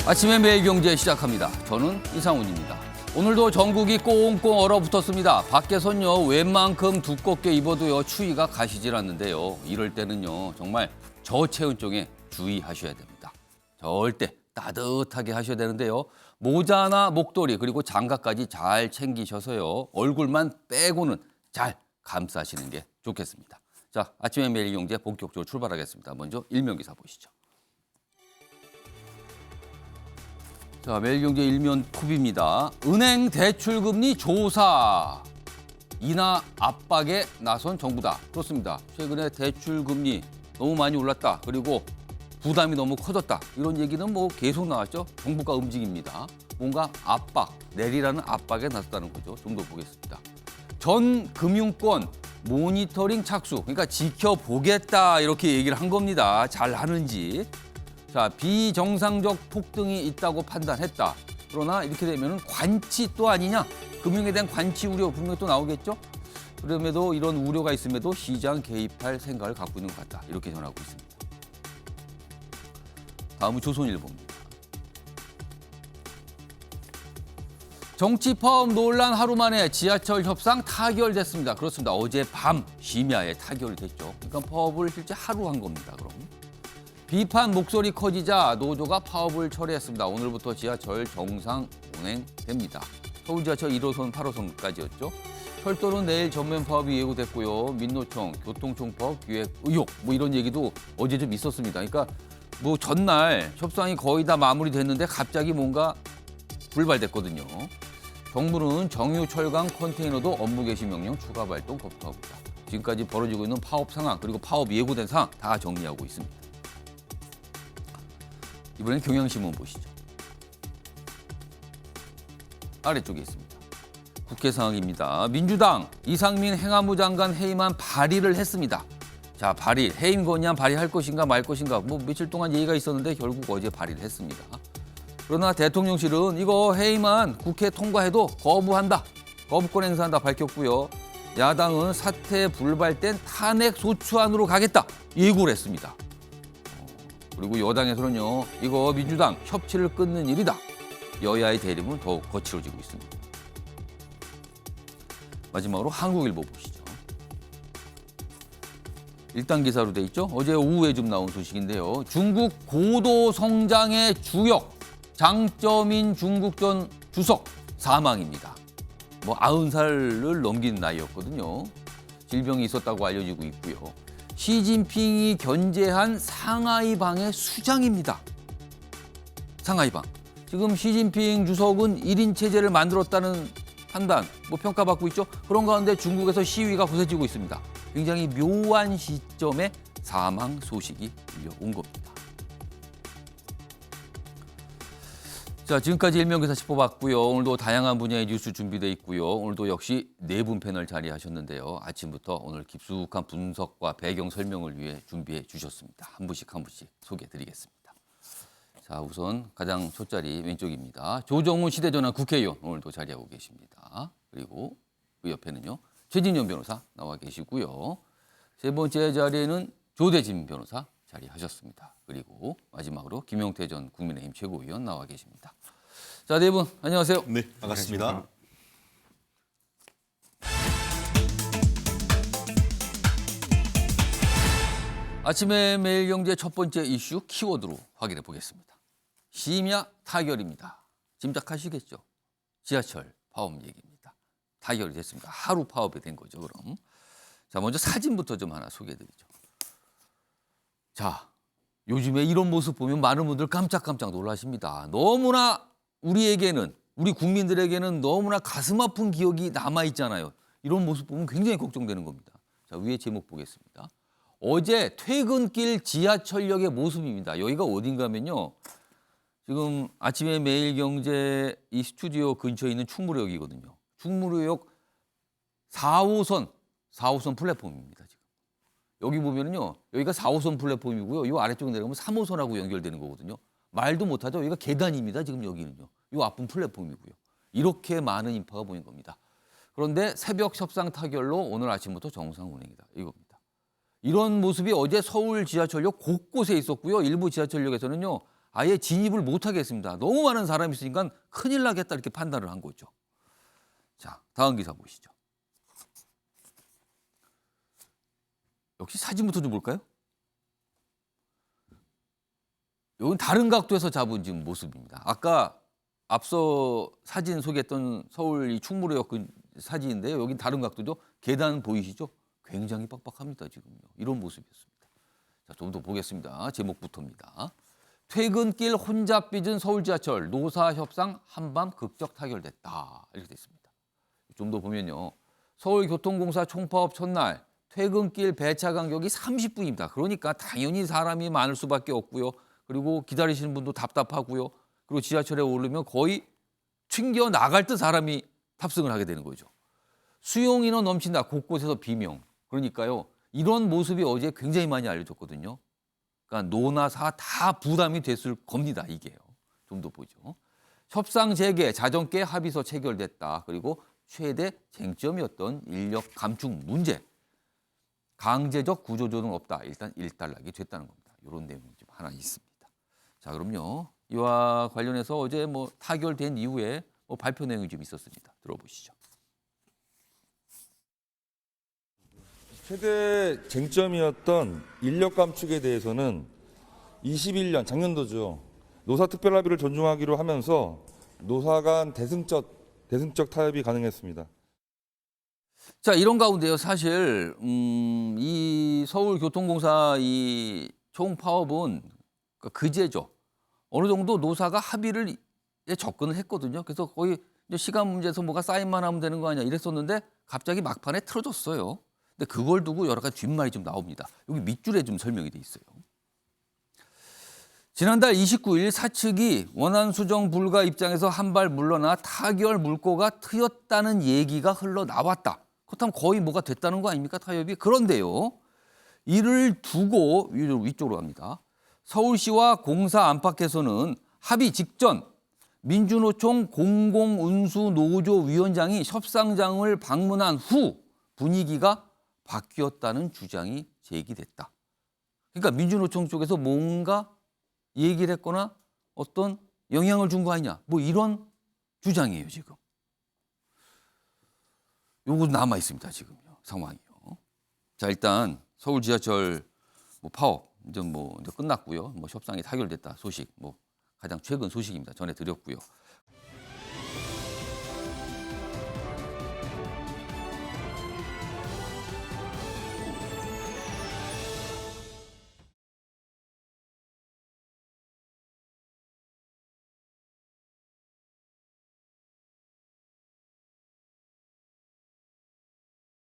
아침에 매일경제 시작합니다. 저는 이상훈입니다. 오늘도 전국이 꽁꽁 얼어붙었습니다. 밖에선요 웬만큼 두껍게 입어도요 추위가 가시질 않는데요. 이럴 때는요 정말 저체온증에 주의하셔야 됩니다. 절대 따뜻하게 하셔야 되는데요. 모자나 목도리 그리고 장갑까지 잘 챙기셔서요. 얼굴만 빼고는 잘 감싸시는 게 좋겠습니다. 자, 아침에 매일경제 본격적으로 출발하겠습니다. 먼저 일면기사 보시죠. 자, 매일경제 일면 톱입니다. 은행 대출금리 조사 인하 압박에 나선 정부다. 그렇습니다. 최근에 대출금리 너무 많이 올랐다. 그리고 부담이 너무 커졌다. 이런 얘기는 뭐 계속 나왔죠. 정부가 움직입니다. 뭔가 압박, 내리라는 압박에 나섰다는 거죠. 좀 더 보겠습니다. 전 금융권 모니터링 착수, 그러니까 지켜보겠다 이렇게 얘기를 한 겁니다. 잘 하는지. 자, 비정상적 폭등이 있다고 판단했다. 그러나 이렇게 되면 관치 또 아니냐? 금융에 대한 관치 우려 분명히 또 나오겠죠? 그럼에도 이런 우려가 있음에도 시장 개입할 생각을 갖고 있는 것 같다. 이렇게 전하고 있습니다. 다음은 조선일보입니다. 정치 파업 논란 하루 만에 지하철 협상 타결됐습니다. 그렇습니다. 어제 밤 심야에 타결이 됐죠. 그러니까 파업을 실제 하루 한 겁니다. 그럼. 비판 목소리 커지자 노조가 파업을 철회했습니다. 오늘부터 지하철 정상 운행됩니다. 서울 지하철 1호선, 8호선까지였죠. 철도는 내일 전면 파업이 예고됐고요. 민노총, 교통총 파업 기획 의혹 뭐 이런 얘기도 어제 좀 있었습니다. 그러니까 뭐 전날 협상이 거의 다 마무리됐는데 갑자기 뭔가 불발됐거든요. 정부는 정유철강 컨테이너도 업무 개시 명령 추가 발동 검토합니다. 지금까지 벌어지고 있는 파업 상황 그리고 파업 예고된 상황 다 정리하고 있습니다. 이번엔 경향신문 보시죠. 아래쪽에 있습니다. 국회 상황입니다. 민주당 이상민 행안부 장관 해임안 발의를 했습니다. 자, 발의, 해임 건의안 발의할 것인가 말 것인가 뭐 며칠 동안 얘기가 있었는데 결국 어제 발의를 했습니다. 그러나 대통령실은 이거 해임안 국회 통과해도 거부한다. 거부권 행사한다 밝혔고요. 야당은 사태 불발된 탄핵 소추안으로 가겠다. 예고를 했습니다. 그리고 여당에서는요. 이거 민주당 협치를 끊는 일이다. 여야의 대립은 더욱 거칠어지고 있습니다. 마지막으로 한국일보 보시죠. 1단 기사로 돼 있죠. 어제 오후에 좀 나온 소식인데요. 중국 고도 성장의 주역 장쩌민 중국 전 주석 사망입니다. 뭐 90살을 넘긴 나이였거든요. 질병이 있었다고 알려지고 있고요. 시진핑이 견제한 상하이방의 수장입니다. 상하이방. 지금 시진핑 주석은 1인 체제를 만들었다는 판단, 뭐 평가받고 있죠. 그런 가운데 중국에서 시위가 거세지고 있습니다. 굉장히 묘한 시점에 사망 소식이 들려온 겁니다. 자, 지금까지 일면기사 짚어봤고요. 오늘도 다양한 분야의 뉴스 준비되어 있고요. 오늘도 역시 네 분 패널 자리하셨는데요. 아침부터 오늘 깊숙한 분석과 배경 설명을 위해 준비해 주셨습니다. 한 분씩 한 분씩 소개해드리겠습니다. 자, 우선 가장 첫자리 왼쪽입니다. 조정훈 시대전환 국회의원 오늘도 자리하고 계십니다. 그리고 그 옆에는요. 최진영 변호사 나와 계시고요. 세 번째 자리에는 조대진 변호사 자리하셨습니다. 그리고 마지막으로 김용태 전 국민의힘 최고위원 나와 계십니다. 자, 네 분 안녕하세요. 네, 반갑습니다. 아침에 매일경제 첫 번째 이슈 키워드로 확인해 보겠습니다. 심야 타결입니다. 짐작하시겠죠? 지하철 파업 얘기입니다. 타결이 됐습니다. 하루 파업이 된 거죠, 그럼. 자, 먼저 사진부터 좀 하나 소개해드리죠. 자, 요즘에 이런 모습 보면 많은 분들 깜짝깜짝 놀라십니다. 너무나 우리에게는, 우리 국민들에게는 너무나 가슴 아픈 기억이 남아있잖아요. 이런 모습 보면 굉장히 걱정되는 겁니다. 자, 위에 제목 보겠습니다. 어제 퇴근길 지하철역의 모습입니다. 여기가 어딘가 하면요. 지금 아침에 매일경제 이 스튜디오 근처에 있는 충무로역이거든요. 충무로역 4호선 플랫폼입니다. 지금. 여기 보면은요. 여기가 4호선 플랫폼이고요. 이 아래쪽 내려가면 3호선하고 연결되는 거거든요. 말도 못하죠. 여기가 계단입니다. 지금 여기는요. 이 앞은 플랫폼이고요. 이렇게 많은 인파가 보인 겁니다. 그런데 새벽 협상 타결로 오늘 아침부터 정상 운행이다. 이겁니다. 이런 모습이 어제 서울 지하철역 곳곳에 있었고요. 일부 지하철역에서는요. 아예 진입을 못 하겠습니다. 너무 많은 사람이 있으니까 큰일 나겠다 이렇게 판단을 한 거죠. 자, 다음 기사 보시죠. 역시 사진부터 좀 볼까요? 이건 다른 각도에서 잡은 지금 모습입니다. 아까 앞서 사진 소개했던 서울 이 충무로역 그 사진인데요. 여기 다른 각도죠. 계단 보이시죠? 굉장히 빡빡합니다. 지금요. 이런 모습이었습니다. 자, 좀 더 보겠습니다. 제목부터입니다. 퇴근길 혼자 삐진 서울 지하철 노사 협상 한밤 극적 타결됐다. 이렇게 돼 있습니다. 좀 더 보면요. 서울교통공사 총파업 첫날 퇴근길 배차 간격이 30분입니다. 그러니까 당연히 사람이 많을 수밖에 없고요. 그리고 기다리시는 분도 답답하고요. 그리고 지하철에 오르면 거의 튕겨 나갈 듯 사람이 탑승을 하게 되는 거죠. 수용 인원 넘친다. 곳곳에서 비명. 그러니까요. 이런 모습이 어제 굉장히 많이 알려졌거든요. 그러니까 노나사 다 부담이 됐을 겁니다. 이게요. 좀 더 보죠. 협상 재개, 자정께 합의서 체결됐다. 그리고 최대 쟁점이었던 인력 감축 문제. 강제적 구조조정 없다. 일단 일단락이 됐다는 겁니다. 이런 내용이 좀 하나 있습니다. 자, 그럼요. 이와 관련해서 어제 뭐 타결된 이후에 뭐 발표 내용이 좀 있었습니다. 들어보시죠. 최대 쟁점이었던 인력 감축에 대해서는 21년 작년도죠. 노사 특별합의를 존중하기로 하면서 노사 간 대승적 타협이 가능했습니다. 자, 이런 가운데요. 사실 이 서울교통공사 이 총파업은 그제죠. 어느 정도 노사가 합의를 접근을 했거든요. 그래서 거의 이제 시간 문제에서 뭐가 사인만 하면 되는 거 아니야 이랬었는데 갑자기 막판에 틀어졌어요. 근데 그걸 두고 여러 가지 뒷말이 좀 나옵니다. 여기 밑줄에 좀 설명이 돼 있어요. 지난달 29일 사측이 원안 수정 불가 입장에서 한 발 물러나 타결 물꼬가 트였다는 얘기가 흘러나왔다. 그렇다면 거의 뭐가 됐다는 거 아닙니까? 타협이. 그런데요. 이를 두고 위쪽으로 갑니다. 서울시와 공사 안팎에서는 합의 직전 민주노총 공공운수노조위원장이 협상장을 방문한 후 분위기가 바뀌었다는 주장이 제기됐다. 그러니까 민주노총 쪽에서 뭔가 얘기를 했거나 어떤 영향을 준 거 아니냐. 뭐 이런 주장이에요, 지금. 요거 남아 있습니다, 지금요. 상황이요. 자, 일단 서울 지하철 뭐 파업 이제 끝났고요. 뭐 협상이 타결됐다 소식 뭐 가장 최근 소식입니다. 전해드렸고요.